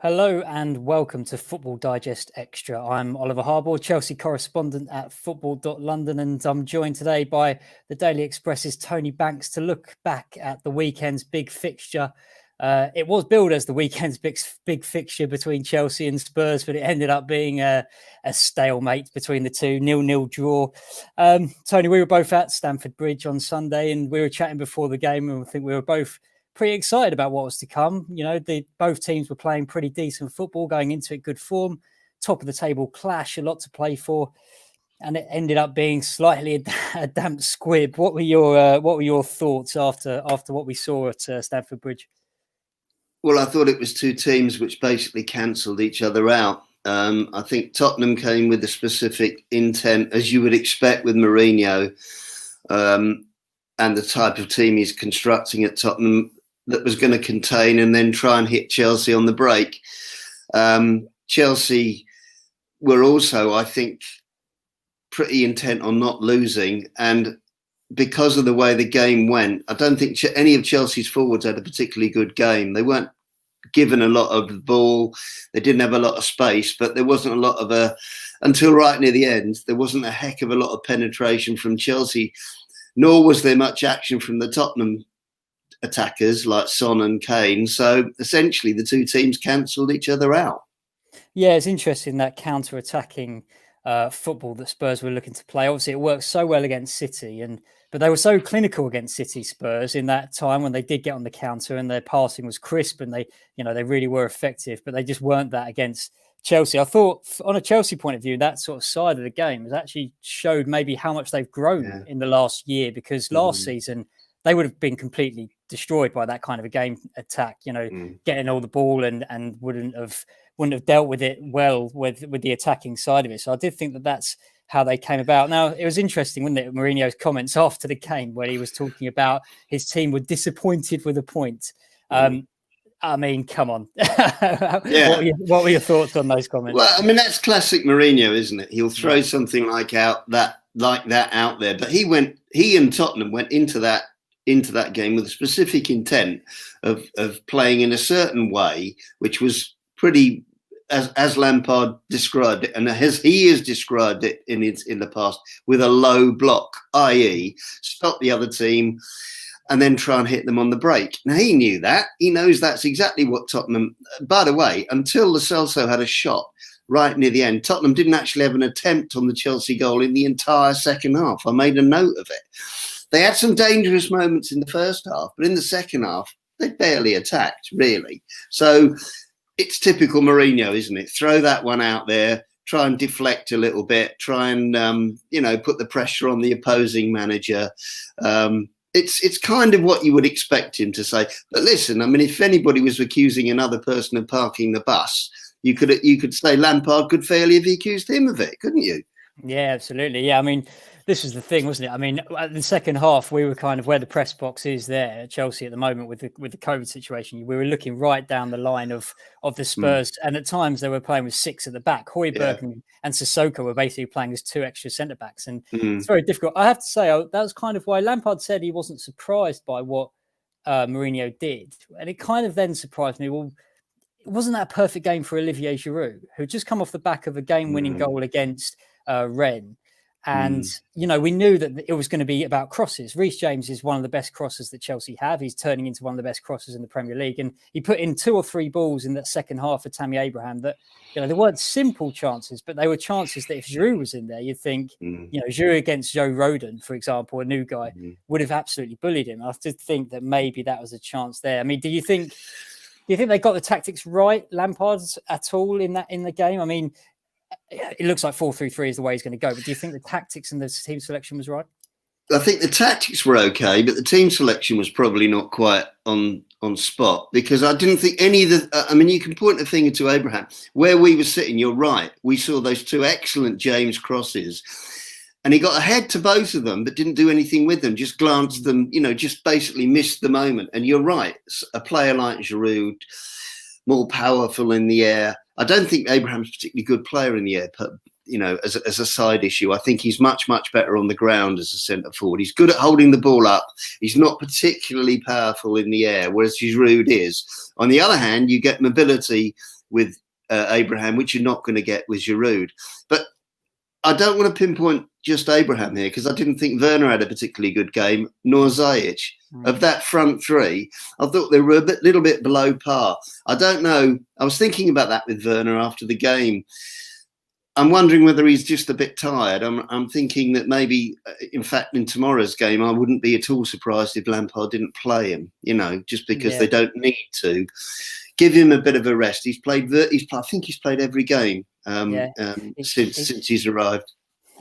Hello and welcome to Football Digest Extra. I'm Oliver Harbour, Chelsea correspondent at Football.London, and I'm joined today by the Daily Express's Tony Banks to look back at the weekend's big fixture. It was billed as the weekend's big fixture between Chelsea and Spurs, but it ended up being a stalemate between the two, 0-0 draw. Tony, we were both at Stamford Bridge on Sunday, and we were chatting before the game, and I think we were both pretty excited about what was to come. You know, both teams were playing pretty decent football, going into it, good form, top of the table clash, a lot to play for, and it ended up being slightly a damp squib. What were your thoughts after what we saw at Stamford Bridge? Well, I thought it was two teams which basically cancelled each other out. I think Tottenham came with a specific intent, as you would expect with Mourinho, and the type of team he's constructing at Tottenham, that was going to contain and then try and hit Chelsea on the break. Chelsea were also, I think, pretty intent on not losing. And because of the way the game went, I don't think any of Chelsea's forwards had a particularly good game. They weren't given a lot of the ball. They didn't have a lot of space, but there wasn't a lot of until right near the end, there wasn't a heck of a lot of penetration from Chelsea, nor was there much action from the Tottenham attackers like Son and Kane. So essentially the two teams cancelled each other out. Yeah, it's interesting, that counter-attacking football that Spurs were looking to play. Obviously, it worked so well against City, but they were so clinical against City, Spurs, in that time when they did get on the counter and their passing was crisp and they really were effective, but they just weren't that against Chelsea. I thought, on a Chelsea point of view, that sort of side of the game has actually showed maybe how much they've grown in the last year, because last season they would have been completely destroyed by that kind of a game attack, getting all the ball and wouldn't have dealt with it well with the attacking side of it. So I did think that that's how they came about. Now, it was interesting, wasn't it, Mourinho's comments after the game, where he was talking about his team were disappointed with a point. I mean, come on. What were your thoughts on those comments? Well, I mean, that's classic Mourinho, isn't it? He'll throw something like that out there. But he and Tottenham went into that game with a specific intent of playing in a certain way, which was pretty, as Lampard described it, and as he has described it in the past, with a low block, i.e. stop the other team and then try and hit them on the break. Now, he knew that. He knows that's exactly what Tottenham... By the way, until Lo Celso had a shot right near the end, Tottenham didn't actually have an attempt on the Chelsea goal in the entire second half. I made a note of it. They had some dangerous moments in the first half, but in the second half, they barely attacked, really. So it's typical Mourinho, isn't it? Throw that one out there, try and deflect a little bit, try and, put the pressure on the opposing manager. It's kind of what you would expect him to say. But listen, I mean, if anybody was accusing another person of parking the bus, you could say Lampard could fairly have accused him of it, couldn't you? Yeah, absolutely. Yeah, I mean, this was the thing, wasn't it? I mean, at the second half, we were kind of where the press box is there at Chelsea at the moment with the COVID situation. We were looking right down the line of the Spurs, and at times they were playing with six at the back. Højbjerg and Sissoko were basically playing as two extra centre backs, and it's very difficult. I have to say, that was kind of why Lampard said he wasn't surprised by what Mourinho did, and it kind of then surprised me. Well, wasn't that a perfect game for Olivier Giroud, who just come off the back of a game-winning goal against Rennes? And, we knew that it was going to be about crosses. Reece James is one of the best crossers that Chelsea have. He's turning into one of the best crossers in the Premier League. And he put in 2 or 3 balls in that second half for Tammy Abraham that, they weren't simple chances, but they were chances that if Giroud was in there, you'd think, Giroud against Joe Rodon, for example, a new guy, would have absolutely bullied him. I did think that maybe that was a chance there. I mean, do you think they got the tactics right, Lampard's, at all in the game? I mean, it looks like 4-3-3 is the way he's going to go. But do you think the tactics and the team selection was right? I think the tactics were okay, but the team selection was probably not quite on spot, because I didn't think any of the... I mean, you can point a finger to Abraham. Where we were sitting, you're right. We saw those 2 excellent James crosses, and he got ahead to both of them, but didn't do anything with them, just glanced them, just basically missed the moment. And you're right. A player like Giroud, more powerful in the air. I don't think Abraham's a particularly good player in the air, but, as a side issue. I think he's much, much better on the ground as a centre forward. He's good at holding the ball up. He's not particularly powerful in the air, whereas Giroud is. On the other hand, you get mobility with Abraham, which you're not going to get with Giroud. But I don't want to pinpoint just Abraham here, because I didn't think Werner had a particularly good game, nor Ziyech. Of that front three, I thought they were a little bit below par. I don't know. I was thinking about that with Werner after the game. I'm wondering whether he's just a bit tired. I'm thinking that maybe, in fact, in tomorrow's game, I wouldn't be at all surprised if Lampard didn't play him, just because they don't need to. Give him a bit of a rest. I think he's played every game since he's arrived.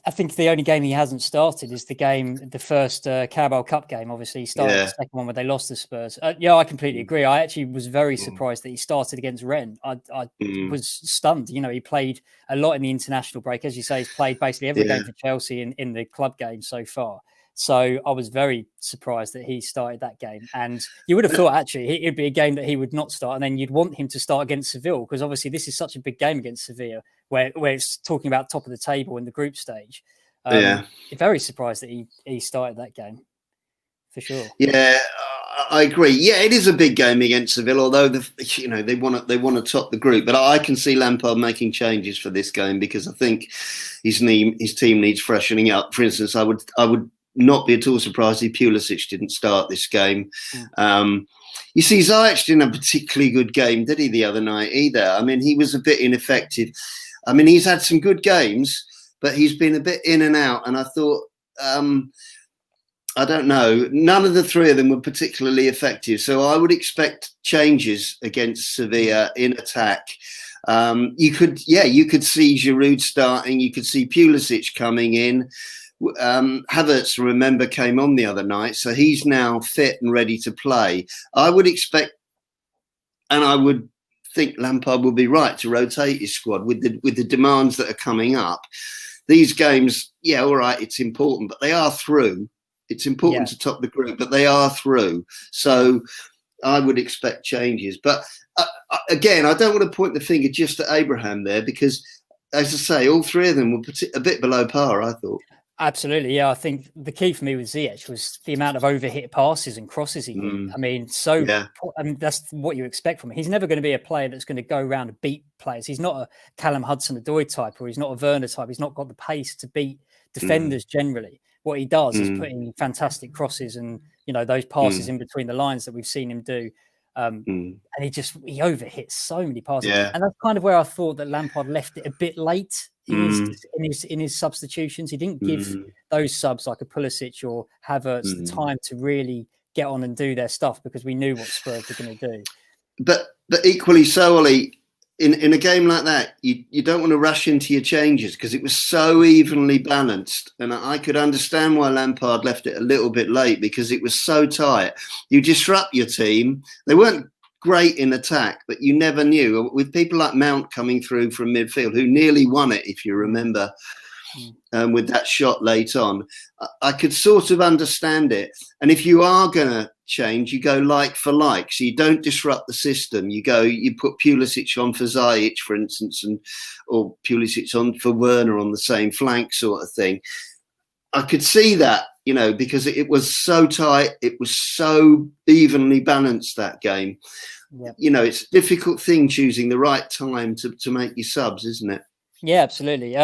I think the only game he hasn't started is the first Carabao Cup game. Obviously, he started the second one where they lost to Spurs. I completely agree. I actually was very surprised that he started against Rennes. I was stunned. He played a lot in the international break. As you say, he's played basically every game for Chelsea in the club game so far. So I was very surprised that he started that game. And you would have thought, actually, it'd be a game that he would not start. And then you'd want him to start against Sevilla, because obviously this is such a big game against Sevilla, where it's talking about top of the table in the group stage. Very surprised that he started that game, for sure. Yeah, I agree. Yeah, it is a big game against Sevilla, although they want to top the group. But I can see Lampard making changes for this game, because I think his team needs freshening up. For instance, I would not be at all surprised if Pulisic didn't start this game. You see, Ziyech didn't have a particularly good game, did he, the other night either? I mean, he was a bit ineffective. I mean, he's had some good games, but he's been a bit in and out. And I thought, I don't know, none of the three of them were particularly effective. So I would expect changes against Sevilla in attack. You could see Giroud starting. You could see Pulisic coming in. Havertz, remember, came on the other night, so he's now fit and ready to play. I would expect, and I would think Lampard will be right to rotate his squad with the demands that are coming up. These games, all right, it's important, but they are through. It's important to top the group, but they are through. So I would expect changes. But again, I don't want to point the finger just at Abraham there, because, as I say, all three of them were a bit below par, I thought. Absolutely, yeah. I think the key for me with Ziyech was the amount of overhit passes and crosses he did. I mean, that's what you expect from him. He's never going to be a player that's going to go around and beat players. He's not a Callum Hudson-Odoi type, or he's not a Werner type. He's not got the pace to beat defenders generally. What he does is putting fantastic crosses and those passes in between the lines that we've seen him do. And he overhits so many passes, and that's kind of where I thought that Lampard left it a bit late in his substitutions. He didn't give those subs like a Pulisic or Havertz the time to really get on and do their stuff, because we knew what Spurs were going to do. But equally so, Ollie, in a game like that, you don't want to rush into your changes, because it was so evenly balanced. And I could understand why Lampard left it a little bit late, because it was so tight. You disrupt your team. They weren't great in attack, but you never knew. With people like Mount coming through from midfield, who nearly won it, if you remember, with that shot late on, I could sort of understand it. And if you are going to change, you go like for like, so you don't disrupt the system. You put Pulisic on for Ziyech, for instance, or Pulisic on for Werner on the same flank, sort of thing. I could see that, because it was so tight, it was so evenly balanced, that game. It's a difficult thing choosing the right time to make your subs, isn't it? Yeah, absolutely.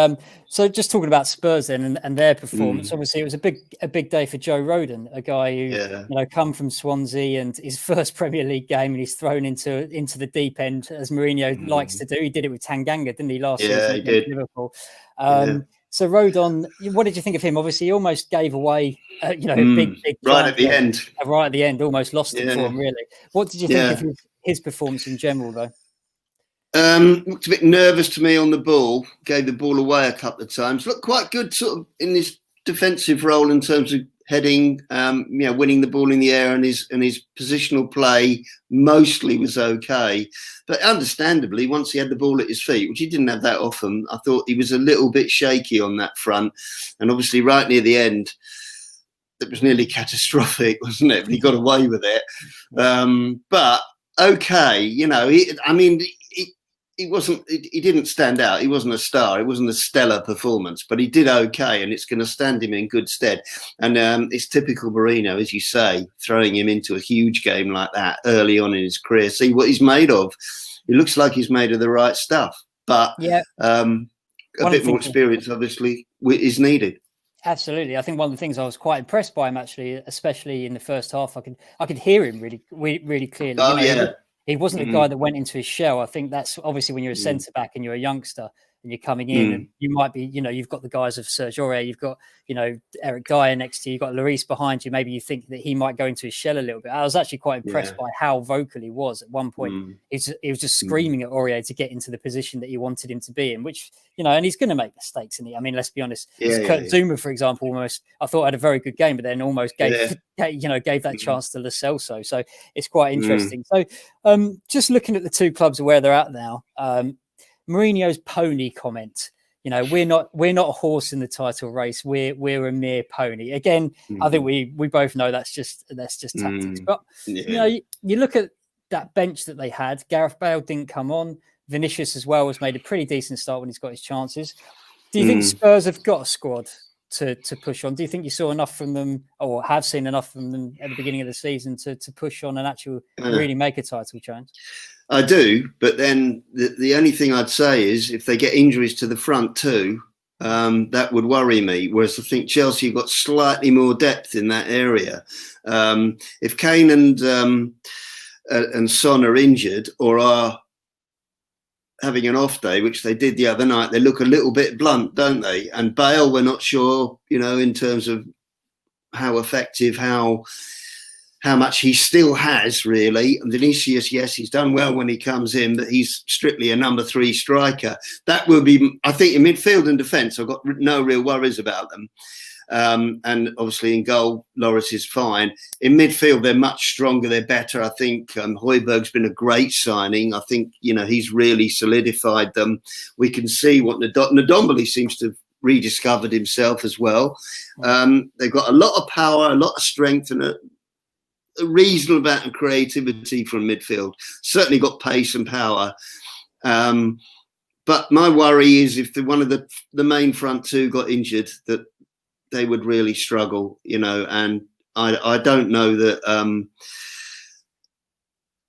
So just talking about Spurs then and their performance, obviously it was a big day for Joe Rodon, a guy who come from Swansea, and his first Premier League game, and he's thrown into the deep end, as Mourinho likes to do. He did it with Tanganga, didn't he, last season against Liverpool? So Rodon, what did you think of him? Obviously, he almost gave away, a big right at the end. Right at the end, almost lost it for him, really. What did you think of his performance in general, though? Looked a bit nervous to me on the ball. Gave the ball away a couple of times. Looked quite good, sort of in this defensive role in terms of heading, winning the ball in the air, and his positional play mostly was okay. But understandably, once he had the ball at his feet, which he didn't have that often, I thought he was a little bit shaky on that front. And obviously, right near the end, it was nearly catastrophic, wasn't it? But he got away with it. But okay, he didn't stand out. He wasn't a star. It wasn't a stellar performance, but he did okay, and it's going to stand him in good stead. And it's typical Mourinho, as you say, throwing him into a huge game like that early on in his career. See what he's made of. He looks like he's made of the right stuff, but Yeah, a bit more things experience obviously is needed. absolutely. I think one of the things I was quite impressed by him, actually, especially in the first half, I could hear him really clearly. Oh yeah. He wasn't a guy that went into his shell. I think that's obviously when you're a centre back and you're a youngster and you're coming in, and you might be, you've got the guys of Serge Aurier, you've got, Eric Dyer next to you, you've got Lloris behind you. Maybe you think that he might go into his shell a little bit. I was actually quite impressed by how vocal he was at one point. He was just screaming at Aurier to get into the position that he wanted him to be in, which, and he's going to make mistakes. And I mean, let's be honest. Kurt Zuma, for example, almost, I thought had a very good game, but then almost gave that chance to Lo Celso. So it's quite interesting. So just looking at the two clubs and where they're at now, Mourinho's pony comment. We're not a horse in the title race. We're a mere pony. Again, I think we both know that's just tactics. But you look at that bench that they had. Gareth Bale didn't come on. Vinicius as well has made a pretty decent start when he's got his chances. Do you think Spurs have got a squad to push on? Do you think you saw enough from them, or have seen enough from them at the beginning of the season to push on and actually really make a title challenge? I do, but then the only thing I'd say is if they get injuries to the front too, that would worry me. Whereas I think Chelsea have got slightly more depth in that area. If Kane and Son are injured or are having an off day, which they did the other night, they look a little bit blunt, don't they? And Bale, we're not sure, in terms of how effective, how much he still has, really. And Vinicius, yes, he's done well when he comes in, but he's strictly a number 3 striker. That will be, I think, in midfield and defence, I've got no real worries about them. And obviously in goal, Lloris is fine. In midfield, they're much stronger. They're better. I think Højbjerg's been a great signing. I think, he's really solidified them. We can see what Ndombele seems to have rediscovered himself as well. They've got a lot of power, a lot of strength, and a reasonable amount of creativity from midfield. Certainly got pace and power. But my worry is if one of the main front two got injured, that they would really struggle, and I don't know that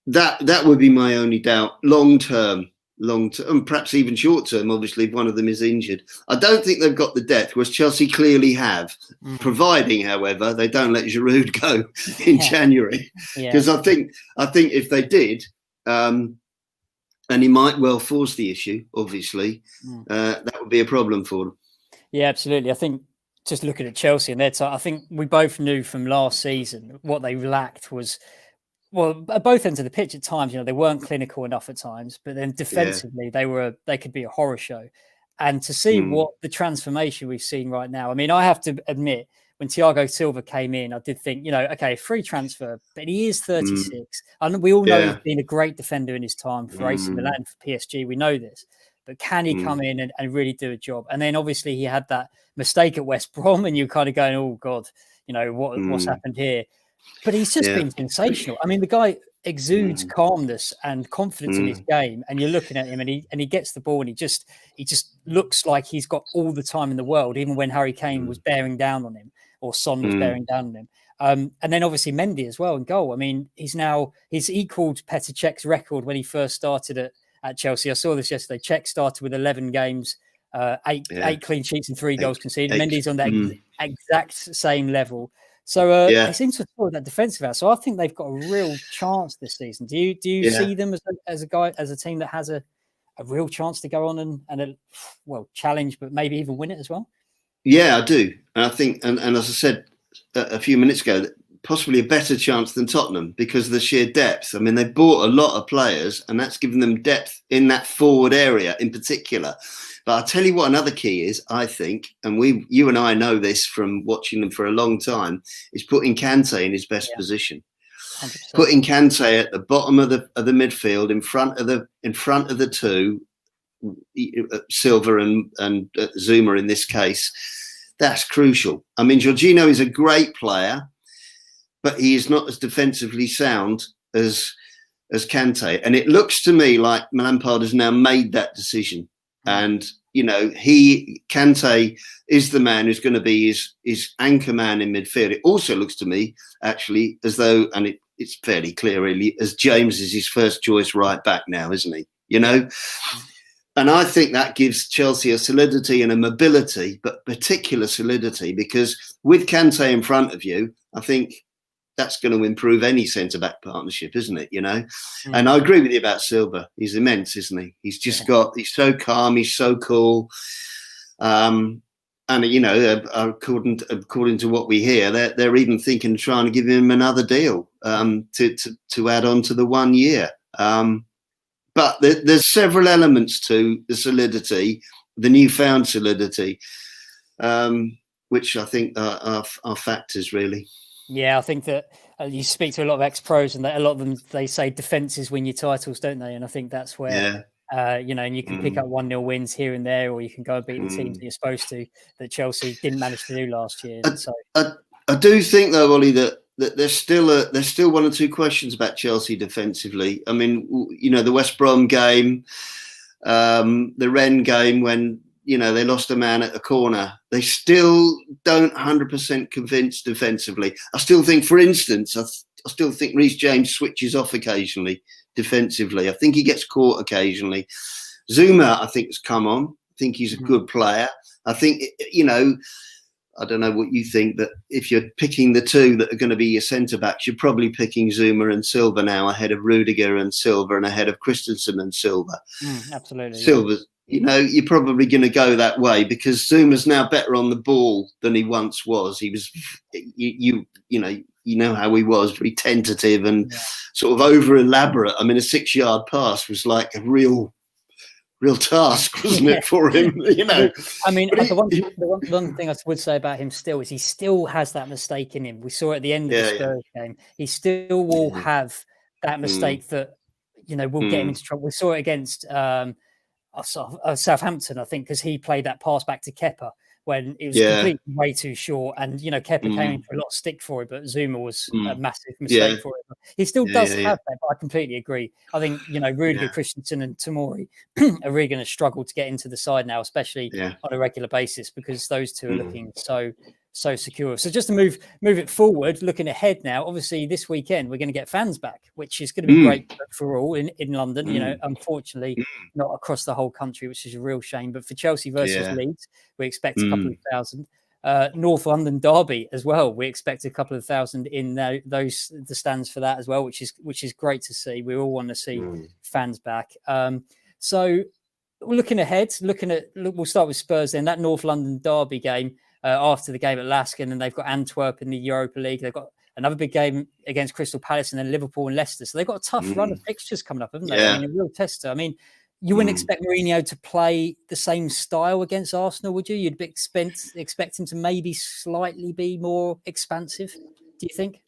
that would be my only doubt long term, and perhaps even short term, obviously, if one of them is injured. I don't think they've got the depth, whereas Chelsea clearly have, providing, however, they don't let Giroud go in January. Because I think if they did, and he might well force the issue, obviously, that would be a problem for them. Yeah, absolutely. I think just looking at Chelsea and their time, I think we both knew from last season what they lacked was, well, at both ends of the pitch at times, they weren't clinical enough at times, but then defensively they could be a horror show. And to see what the transformation we've seen right now, I mean, I have to admit, when Thiago Silva came in, I did think, okay, free transfer, but he is 36. And we all know he's been a great defender in his time for AC Milan, for PSG. We know this. But can he come in and really do a job? And then obviously he had that mistake at West Brom, and you're kind of going, oh God, what's happened here? But he's just been sensational. I mean, the guy exudes calmness and confidence in his game, and you're looking at him, and he gets the ball, and he just looks like he's got all the time in the world, even when Harry Kane was bearing down on him, or Son was bearing down on him. And then obviously Mendy as well in goal. I mean, he's equaled Petr Cech's record when he first started at Chelsea. I saw this yesterday. Cech started with 11 games, 8 clean sheets and 3 goals conceded. Mendy's on that exact same level. So they seem to have thought that defensive out. So I think they've got a real chance this season. Do you see them as a team that has a real chance to go on and challenge, but maybe even win it as well? Yeah, I do. And I think, and as I said a few minutes ago, possibly a better chance than Tottenham because of the sheer depth. I mean, they bought a lot of players, and that's given them depth in that forward area in particular. But I'll tell you what another key is, I think, and you and I know this from watching them for a long time, is putting Kante in his best position. 100%. Putting Kante at the bottom of the midfield, in front of the two, Silva and Zuma in this case. That's crucial. I mean, Jorginho is a great player, but he is not as defensively sound as Kante. And it looks to me like Lampard has now made that decision. And, Kante is the man who's going to be his anchor man in midfield. It also looks to me, actually, as though, and it's fairly clear, really, as James is his first choice right back now, isn't he? You know, and I think that gives Chelsea a solidity and a mobility, but particular solidity, because with Kante in front of you, I think that's going to improve any centre-back partnership, isn't it? You know, and I agree with you about Silva. He's immense, isn't he? He's just he's so calm, he's so cool. And you know, according to what we hear, they're even thinking of trying to give him another deal to add on to the 1 year. But there's several elements to the solidity, the newfound solidity, which I think are factors, really. Yeah, I think that you speak to a lot of ex-pros, and a lot of them, they say defences win your titles, don't they? And I think that's where, you know, and you can pick up 1-0 wins here and there, or you can go and beat the teams that you're supposed to, that Chelsea didn't manage to do last year. I do think, though, Ollie, that there's still one or two questions about Chelsea defensively. I mean, you know, the West Brom game, the Rennes game, when, you know, they lost a man at the corner, they still don't 100% convince defensively. I still think, for instance, I still think Reece James switches off occasionally defensively. I think he gets caught occasionally. Zuma, I think, has come on. I think he's a good player. I think, you know, I don't know what you think, that if you're picking the two that are going to be your centre-backs, you're probably picking Zuma and Silva now ahead of Rudiger and Silva and ahead of Christensen and Silva. Absolutely. Silva's, you know, you're probably going to go that way, because Zuma's now better on the ball than he once was. He was, you know how he was, very tentative and sort of over elaborate. I mean, a 6-yard pass was like a real task, wasn't it, for him? You know, I mean, the one thing I would say about him still is he still has that mistake in him. We saw at the end of the Spurs game, he still will have that mistake that, you know, will get him into trouble. We saw it against Southampton, I think, because he played that pass back to Kepa when it was completely way too short, and, you know, Kepa came in for a lot of stick for it, but Zuma was a massive mistake for it. He still does have that, but I completely agree. I think, you know, Rudiger, Christensen and Tomori are really going to struggle to get into the side now, especially on a regular basis, because those two are looking so secure. So just to move it forward, looking ahead now, obviously this weekend we're going to get fans back, which is going to be great for all in London. You know, unfortunately not across the whole country, which is a real shame. But for Chelsea versus Leeds, we expect a couple of thousand. North London derby as well, we expect a couple of thousand in the stands for that as well, which is great to see. We all want to see fans back. So looking ahead, we'll start with Spurs then. That North London derby game. After the game at Lask, and then they've got Antwerp in the Europa League. They've got another big game against Crystal Palace, and then Liverpool and Leicester. So they've got a tough run of fixtures coming up, haven't they? I mean, a real tester. I mean, you wouldn't expect Mourinho to play the same style against Arsenal, would you? You'd expect him to maybe slightly be more expansive, do you think?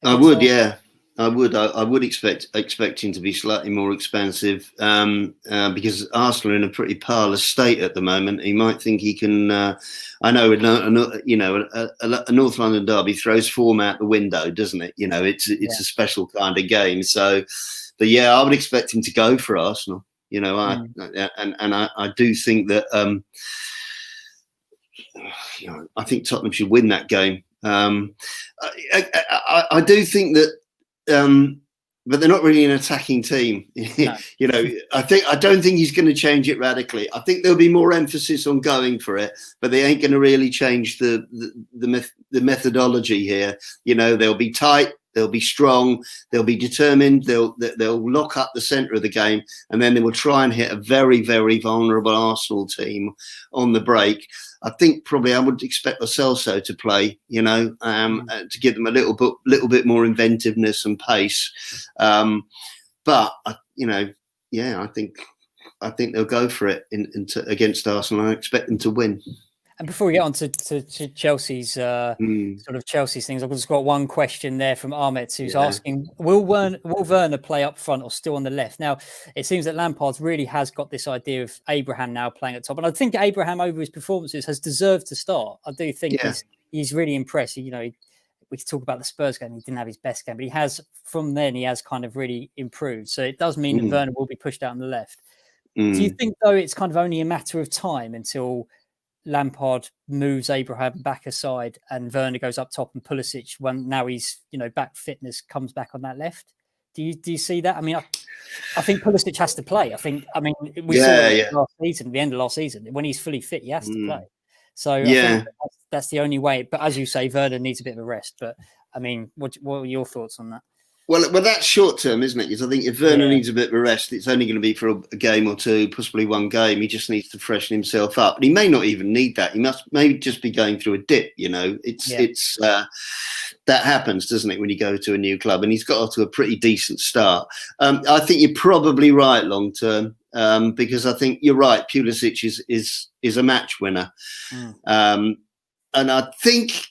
I would, yeah. I would expect him to be slightly more expansive, because Arsenal are in a pretty parlous state at the moment. He might think he can. I know, you know, a North London derby throws form out the window, doesn't it? You know, it's a special kind of game. So, but yeah, I would expect him to go for Arsenal. You know, I do think that. You know, I think Tottenham should win that game. I do think that. But they're not really an attacking team. No. You know, I don't think he's going to change it radically. I think there'll be more emphasis on going for it, but they ain't going to really change the methodology here. You know, they'll be tight, they'll be strong, they'll be determined, they'll lock up the centre of the game, and then they will try and hit a very, very vulnerable Arsenal team on the break. I think probably I would expect Lo Celso to play, you know, to give them a little bit more inventiveness and pace. But you know, yeah, I think they'll go for it against Arsenal. I expect them to win. And before we get on to Chelsea's sort of Chelsea's things, I've just got one question there from Ahmed, who's asking, will Werner play up front or still on the left? Now, it seems that Lampard really has got this idea of Abraham now playing at top. And I think Abraham, over his performances, has deserved to start. I do think he's really impressed. You know, we could talk about the Spurs game. He didn't have his best game, but he has kind of really improved. So it does mean that Werner will be pushed out on the left. Do you think, though, it's kind of only a matter of time until Lampard moves Abraham back aside and Werner goes up top and Pulisic, when now he's back, fitness comes back on that left. Do you see that? I mean, I think Pulisic has to play. I mean, we saw it last season, the end of last season. When he's fully fit, he has to play. So I think that's the only way. But as you say, Werner needs a bit of a rest. But I mean, what are your thoughts on that? Well, that's short term, isn't it? Because I think if Werner needs a bit of a rest, it's only going to be for a game or two, possibly one game. He just needs to freshen himself up. And he may not even need that. He may just be going through a dip, It's that happens, doesn't it, when you go to a new club? And he's got off to a pretty decent start. I think you're probably right long term, because I think you're right. Pulisic is a match winner. And I think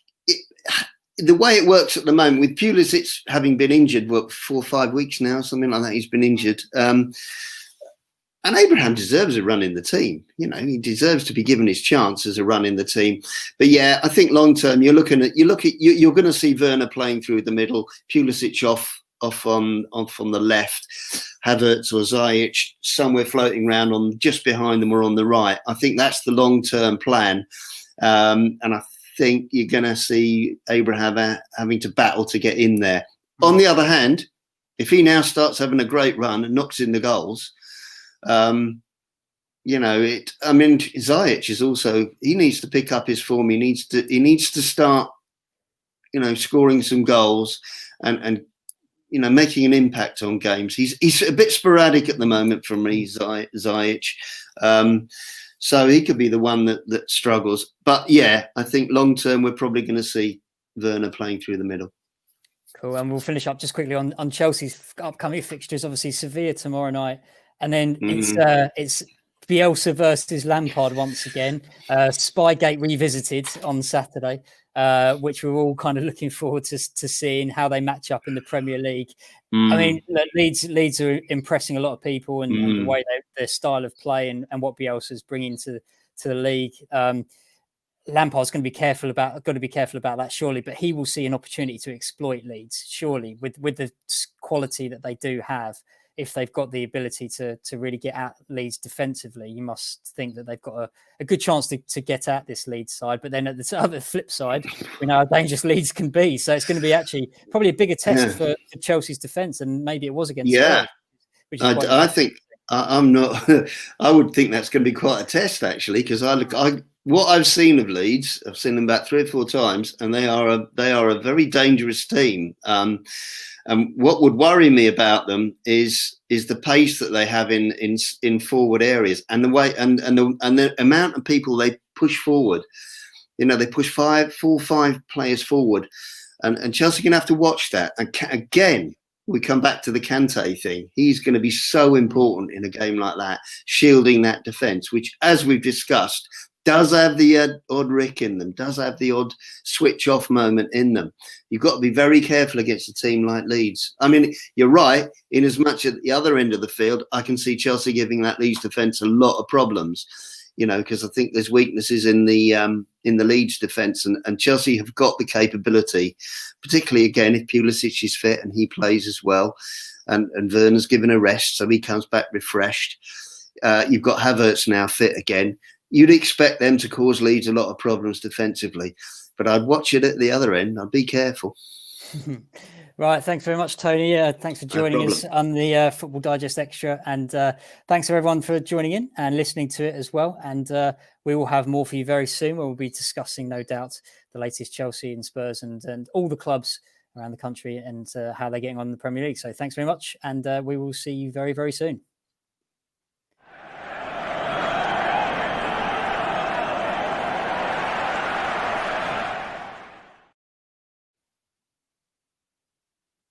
the way it works at the moment with Pulisic having been injured, 4 or 5 weeks now, something like that, he's been injured. And Abraham deserves a run in the team. He deserves to be given his chance as a run in the team. But yeah, I think long term, you're going to see Werner playing through the middle, Pulisic off on the left, Havertz or Ziyech somewhere floating around on just behind them or on the right. I think that's the long term plan. And I think you're going to see Abraham having to battle to get in there. On the other hand, if he now starts having a great run and knocks in the goals, Ziyech is also, he needs to pick up his form. He needs to start, scoring some goals and making an impact on games. He's a bit sporadic at the moment for me, Ziyech. So he could be the one that struggles. But yeah, I think long term we're probably going to see Werner playing through the middle. Cool. And we'll finish up just quickly on Chelsea's upcoming fixtures. Obviously Sevilla tomorrow night. And then it's Bielsa versus Lampard once again. Spygate revisited on Saturday, which we're all kind of looking forward to seeing how they match up in the Premier League. I mean, Leeds are impressing a lot of people and the way their style of play and what Bielsa's bringing to the league. Lampard's going to be careful about that, surely, but he will see an opportunity to exploit Leeds, surely, with the quality that they do have. If they've got the ability to really get at Leeds defensively, you must think that they've got a good chance to get at this Leeds side. But then at the other flip side, we know how dangerous Leeds can be. So it's going to be actually probably a bigger test for Chelsea's defence, and maybe it was against Spurs. Which is I think I'm not. I would think that's going to be quite a test actually, because what I've seen of Leeds, I've seen them about 3 or 4 times, and they are a very dangerous team. And what would worry me about them is the pace that they have in forward areas and the way and the amount of people they push forward. They push 4 or 5 players forward, and Chelsea are going to have to watch that. And again, we come back to the Kante thing. He's going to be so important in a game like that, shielding that defence, which, as we've discussed, does have the odd rick in them, does have the odd switch off moment in them. You've got to be very careful against a team like Leeds. I mean, you're right, in as much at the other end of the field, I can see Chelsea giving that Leeds defence a lot of problems, because I think there's weaknesses in the Leeds defence, and Chelsea have got the capability, particularly again if Pulisic is fit and he plays as well, and Werner's given a rest, so he comes back refreshed. You've got Havertz now fit again. You'd expect them to cause Leeds a lot of problems defensively, but I'd watch it at the other end. I'd be careful. Right. Thanks very much, Tony. Thanks for joining us on the Football Digest Extra. And thanks everyone for joining in and listening to it as well. And we will have more for you very soon. We'll be discussing, no doubt, the latest Chelsea and Spurs and all the clubs around the country and how they're getting on in the Premier League. So thanks very much. And we will see you very, very soon.